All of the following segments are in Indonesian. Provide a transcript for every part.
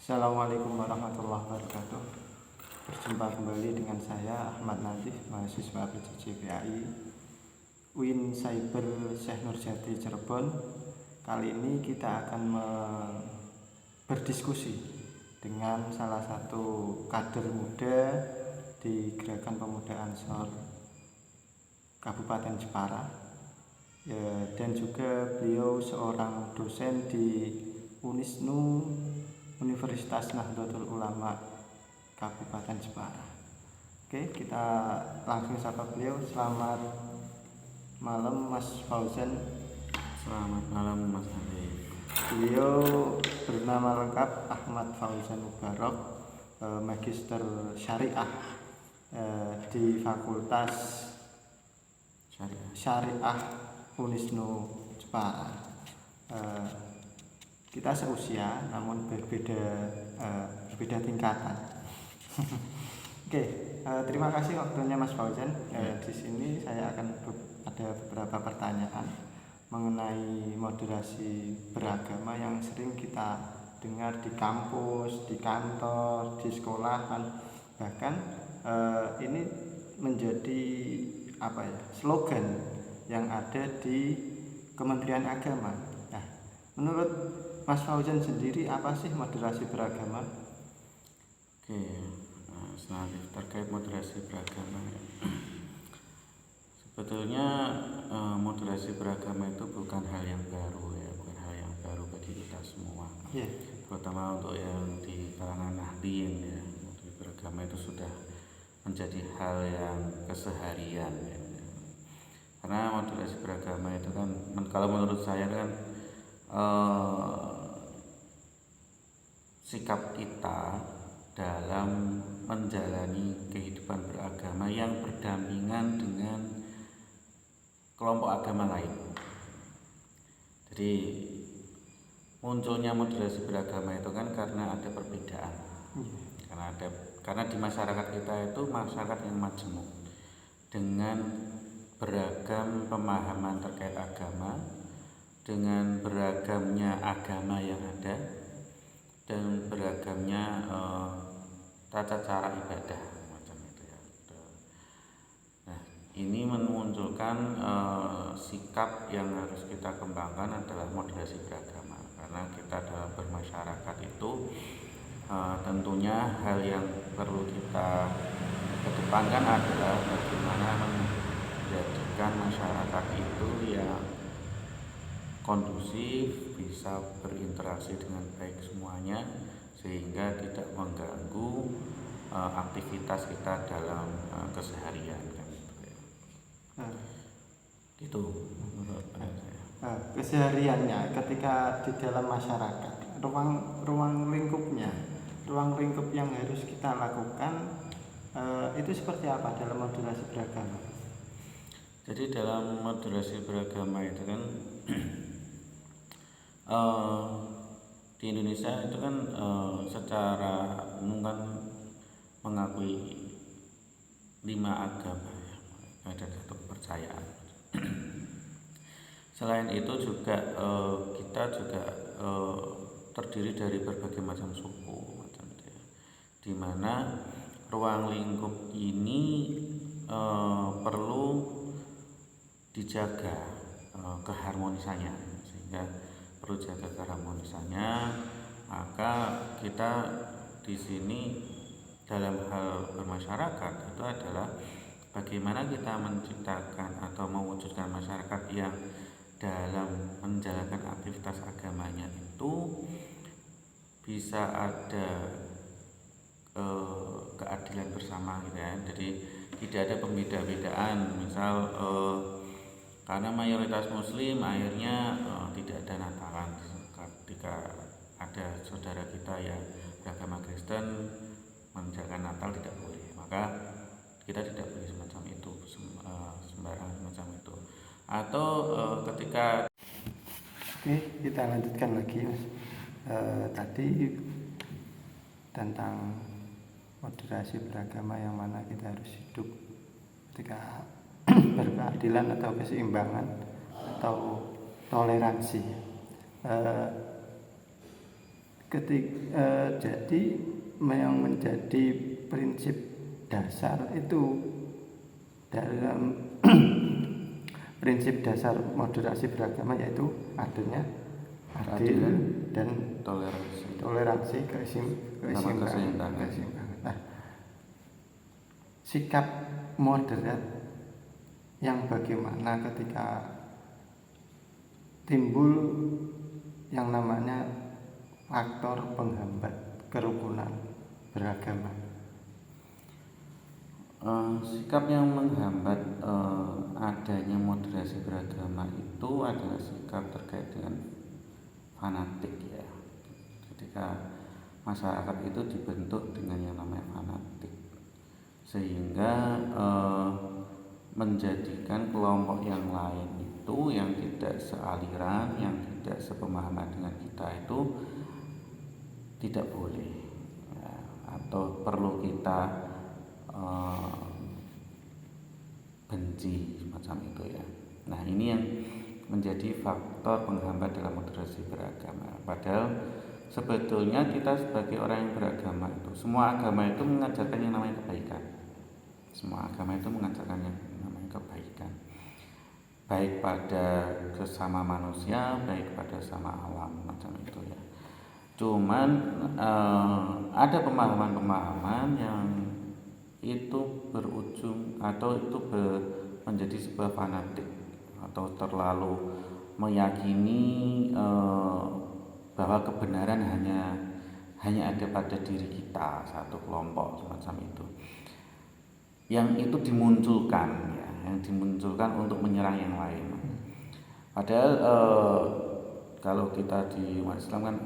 Assalamualaikum warahmatullahi wabarakatuh. Berjumpa kembali dengan saya Ahmad Nadif, mahasiswa PJJ PAI UIN Cyber Syekh Nurjati Cirebon. Kali ini kita akan berdiskusi dengan salah satu kader muda di Gerakan Pemuda Ansor Kabupaten Jepara, dan juga beliau seorang dosen di Unisnu Universitas Nahdlatul Ulama Kabupaten Jepara. Oke, kita langsung sapa beliau. Selamat malam Mas Fauzan. Selamat malam Mas Andi. Beliau bernama lengkap Ahmad Fauzan Mubarak, Magister Syariah di Fakultas Syariah Unisnu Jepara. Kita seusia namun berbeda tingkatan. Oke, terima kasih waktunya Mas Fauzan. Di sini saya akan ada beberapa pertanyaan mengenai moderasi beragama yang sering kita dengar di kampus, di kantor, di sekolahan. Bahkan ini menjadi slogan yang ada di Kementerian Agama. Nah, menurut Mas Fauzan sendiri, apa sih moderasi beragama? Oke, selanjutnya terkait moderasi beragama. Sebetulnya moderasi beragama itu bukan hal yang baru ya, bukan hal yang baru bagi kita semua. Terutama untuk yang di kalangan nahdien ya, moderasi beragama itu sudah menjadi hal yang keseharian ya. Karena moderasi beragama itu kan, kalau menurut saya kan sikap kita dalam menjalani kehidupan beragama yang berdampingan dengan kelompok agama lain. Jadi munculnya moderasi beragama itu kan karena ada perbedaan. Karena di masyarakat kita itu masyarakat yang majemuk dengan beragam pemahaman terkait agama, dengan beragamnya agama yang ada dan beragamnya tata cara ibadah macam itu ya. Nah, ini memunculkan sikap yang harus kita kembangkan adalah moderasi beragama, karena kita dalam bermasyarakat itu tentunya hal yang perlu kita kedepankan adalah bagaimana menjadikan masyarakat itu yang kondusif, bisa berinteraksi dengan baik semuanya, sehingga tidak mengganggu aktivitas kita dalam keseharian kan gitu menurut saya. Kesehariannya ketika di dalam masyarakat, ruang lingkup yang harus kita lakukan itu seperti apa dalam moderasi beragama? Jadi dalam moderasi beragama itu kan di Indonesia itu kan secara umum kan mengakui 5 agama ya, ada satu kepercayaan. Selain itu juga kita juga terdiri dari berbagai macam suku macam itu ya, di mana ruang lingkup ini perlu dijaga keharmonisannya, sehingga perlu jaga keharmonisannya. Maka kita di sini dalam hal bermasyarakat itu adalah bagaimana kita menciptakan atau mewujudkan masyarakat yang dalam menjalankan aktivitas agamanya itu bisa ada keadilan bersama gitu ya. Jadi tidak ada pembeda-bedaan, misal karena mayoritas muslim akhirnya tidak ada Natalan. Ketika ada saudara kita yang beragama Kristen menjalankan Natal tidak boleh, maka kita tidak boleh semacam itu, sembarang semacam itu. Atau ketika kita lanjutkan lagi Mas. Tadi tentang moderasi beragama yang mana kita harus hidup ketika berkeadilan atau keseimbangan atau toleransi. Jadi yang menjadi prinsip dasar itu dalam prinsip dasar moderasi beragama yaitu adanya adil dan toleransi keseimbangan. Nah, sikap moderat yang bagaimana ketika timbul yang namanya faktor penghambat kerukunan beragama. Sikap yang menghambat adanya moderasi beragama itu adalah sikap terkait dengan fanatik ya. Ketika masyarakat itu dibentuk dengan yang namanya fanatik, sehingga menjadikan kelompok yang lain itu yang tidak sealiran, yang tidak sepemahaman dengan kita itu tidak boleh ya, atau perlu kita benci semacam itu ya. Nah, ini yang menjadi faktor penghambat dalam moderasi beragama. Padahal sebetulnya kita sebagai orang yang beragama itu, semua agama itu mengajarkan yang namanya kebaikan. Semua agama itu mengajarkan yang namanya kebaikan, baik pada sesama manusia, baik pada sama alam, macam itu ya. Cuman ada pemahaman-pemahaman yang itu berujung atau itu menjadi sebuah fanatik atau terlalu meyakini bahwa kebenaran hanya ada pada diri kita, satu kelompok semacam itu, yang itu dimunculkan ya, yang dimunculkan untuk menyerang yang lain. Padahal kalau kita di umat Islam kan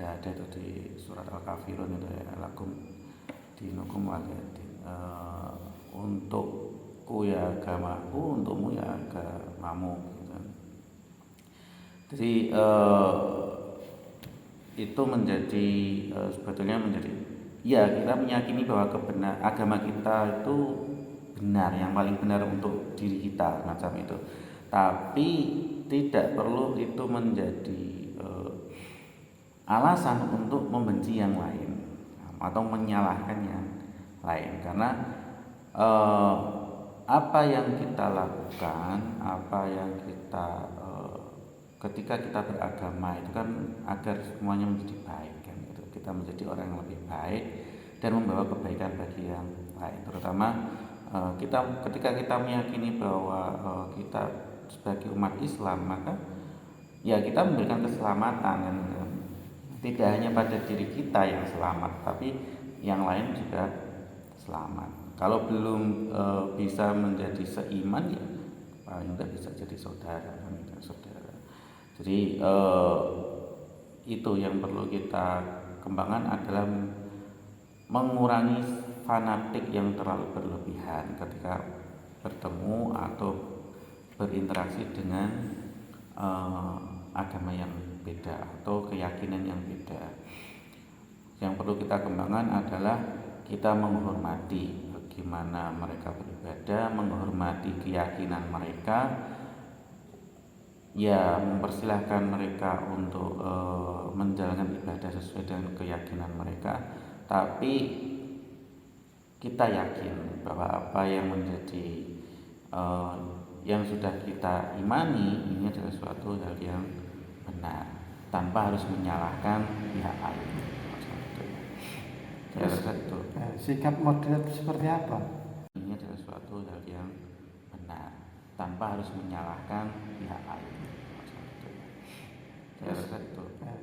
ada itu di surat Al-Kafirun itu ya, lakum dinukum waliyadin, untukku ya agamaku, untukmu ya agamamu gitu. Jadi itu menjadi sebetulnya menjadi ya, kita meyakini bahwa agama kita itu benar, yang paling benar untuk diri kita macam itu. Tapi tidak perlu itu menjadi alasan untuk membenci yang lain atau menyalahkan yang lain, karena apa yang kita lakukan, apa yang kita ketika kita beragama itu kan agar semuanya menjadi baik kan gitu. Kita menjadi orang yang lebih baik dan membawa kebaikan bagi yang lain, terutama ketika kita meyakini bahwa kita sebagai umat Islam, maka ya kita memberikan keselamatan kan. Tidak hanya pada diri kita yang selamat, tapi yang lain juga selamat. Kalau belum bisa menjadi seiman ya paling tidak bisa jadi saudara. Jadi itu yang perlu kita kembangkan adalah mengurangi fanatik yang terlalu berlebihan ketika bertemu atau berinteraksi dengan agama yang beda atau keyakinan yang beda. Yang perlu kita kembangkan adalah kita menghormati bagaimana mereka beribadah, menghormati keyakinan mereka, ya mempersilahkan mereka untuk menjalankan ibadah sesuai dengan keyakinan mereka. Tapi kita yakin bahwa apa yang menjadi yang sudah kita imani ini adalah suatu hal yang benar, tanpa harus menyalahkan pihak lain. Sikap moderat seperti apa? Ini adalah suatu hal yang benar, tanpa harus menyalahkan pihak lain.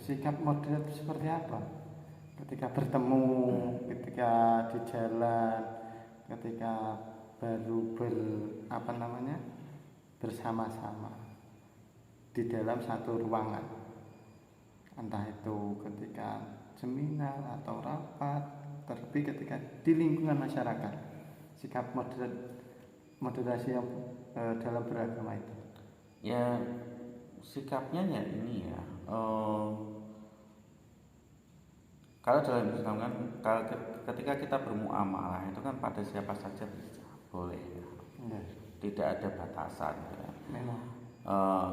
Sikap moderat seperti apa? Ketika bertemu, ketika di jalan, ketika baru bersama-sama di dalam satu ruangan, entah itu ketika seminar atau rapat, terlebih ketika di lingkungan masyarakat, sikap moderasi yang dalam beragama itu. Ya sikapnya ya ini ya. Kalau dalam Islam kan, ketika kita bermuamalah itu kan pada siapa saja bisa, boleh ya. Tidak ada batasan ya.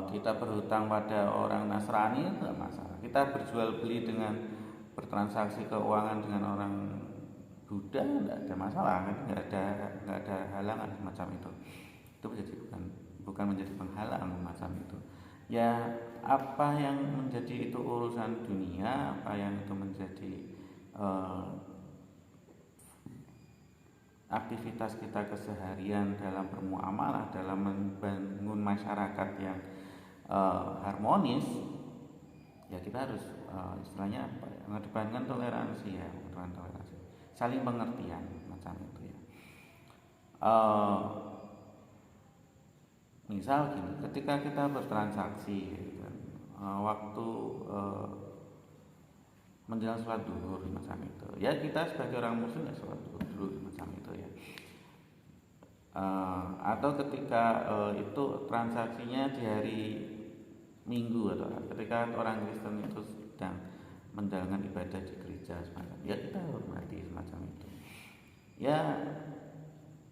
Kita berhutang pada orang Nasrani itu tidak masalah. Kita berjual beli dengan bertransaksi keuangan dengan orang Buddha tidak ada masalah kan, nggak ada halangan semacam itu menjadi bukan menjadi penghalang macam itu. Ya apa yang menjadi itu urusan dunia, apa yang itu menjadi aktivitas kita keseharian dalam bermuamalah, dalam membangun masyarakat yang harmonis, ya kita harus istilahnya apa ya, mengedepankan toleransi ya, saling pengertian macam itu ya. Misal gini, ketika kita bertransaksi gitu kan, waktu menjelang sholat duhur macam itu, ya kita sebagai orang muslim ya sholat duhur dulu macam itu ya. Atau ketika itu transaksinya di hari Minggu, atau ketika orang Kristen itu sedang menjalankan ibadah di gereja semacam, ya kita hormati semacam itu. Ya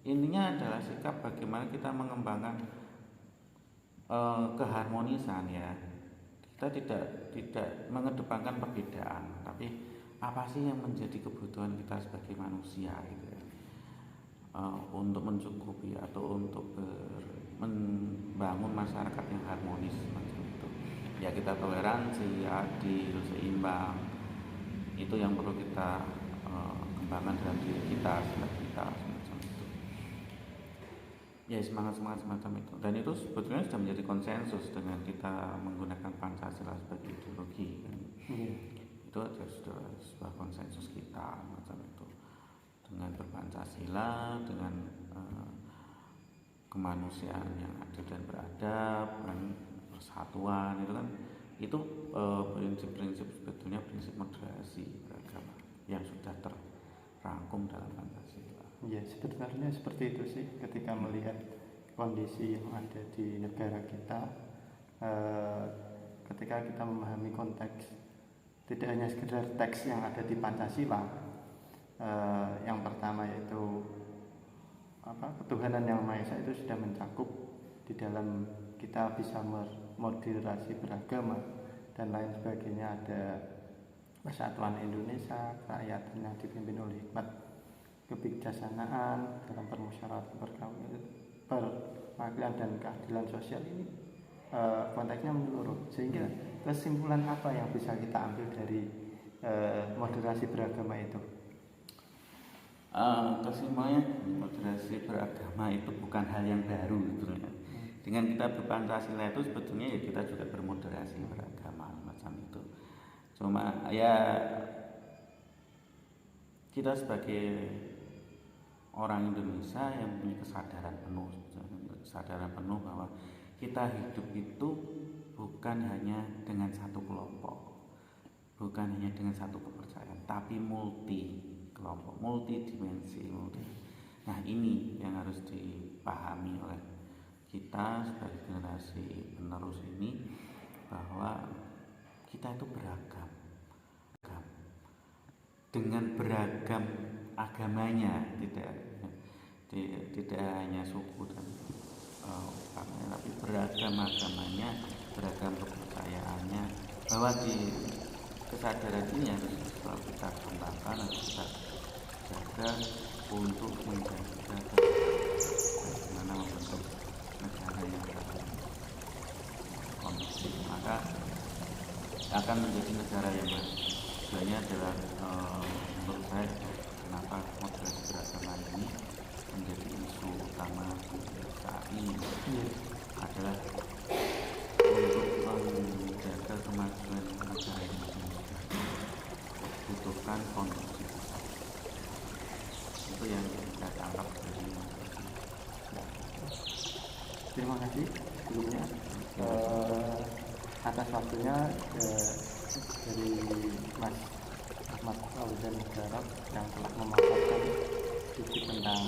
intinya adalah sikap bagaimana kita mengembangkan keharmonisan ya. Kita tidak mengedepankan perbedaan, tapi apa sih yang menjadi kebutuhan kita sebagai manusia gitu ya, untuk mencukupi atau untuk membangun masyarakat yang harmonis macam itu. Ya kita toleransi, adil, seimbang, itu yang perlu kita kembangkan dalam diri kita, semacam itu. Ya semangat semacam itu, dan itu sebetulnya sudah menjadi konsensus dengan kita menggunakan Pancasila sebagai ideologi kan. Itu sudah sebuah konsensus kita macam itu, dengan berpancasila, dengan kemanusiaan yang adil dan beradab, kan, persatuan itu kan, itu prinsip-prinsip sebetulnya prinsip moderasi beragama yang sudah terrangkum dalam Pancasila. Ya sebenarnya seperti itu sih, ketika melihat kondisi yang ada di negara kita, ketika kita memahami konteks tidak hanya sekedar teks yang ada di Pancasila, yang pertama yaitu ketuhanan yang Maha Esa itu sudah mencakup di dalam kita bisa moderasi beragama dan lain sebagainya. Ada persatuan Indonesia, kerakyatan yang dipimpin oleh hikmat kebijaksanaan dalam permusyawaratan perwakilan dan keadilan sosial ini, konteksnya menyeluruh. Sehingga kesimpulan apa yang bisa kita ambil dari moderasi beragama itu? Kesimpulannya moderasi beragama itu bukan hal yang baru sebetulnya. Dengan kita berpancasila itu sebetulnya ya kita juga bermoderasi beragama macam itu. Cuma ya kita sebagai orang Indonesia yang punya kesadaran penuh bahwa kita hidup itu bukan hanya dengan satu kelompok, bukan hanya dengan satu kepercayaan, tapi multi kelompok, multi dimensi. Nah ini yang harus dipahami oleh kita sebagai generasi penerus ini, bahwa kita itu beragam dengan beragam agamanya, tidak hanya suku dan tapi beragam agamanya, beragam kepercayaannya, bahwa di kesadaran ini harus selalu kita kembangkan, harus kita jaga untuk menjaga bagaimana membentuk negara yang kondusif, maka akan menjadi negara yang maju. Sebenarnya adalah menurut saya kenapa moderasi beragama ini menjadi isu utama saat ini adalah untuk menjaga kemajuan negara ini butuhkan kondusivitas. Itu yang kita tangkap dari moderasi. Terima kasih sebelumnya atas waktunya dari Mas Ahmad Fauzan Garab yang telah memaparkan sedikit tentang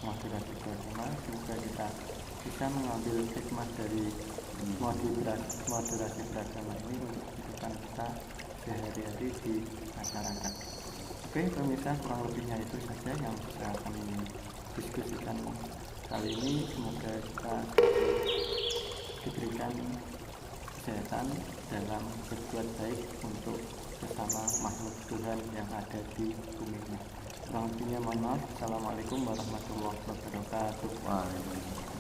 moderasi beragama. Semoga kita bisa mengambil hikmah dari moderasi beragama ini untuk kehidupan kita sehari-hari di masyarakat. Oke pemirsa, kurang lebihnya itu saja yang bisa kami diskusikan kali ini. Semoga kita diberikan kesehatan dalam berbuat baik untuk sesama makhluk Tuhan yang ada di bumi ini. Kurang lebihnya mohon maaf. Assalamualaikum warahmatullahi wabarakatuh. Waalaikumsalam.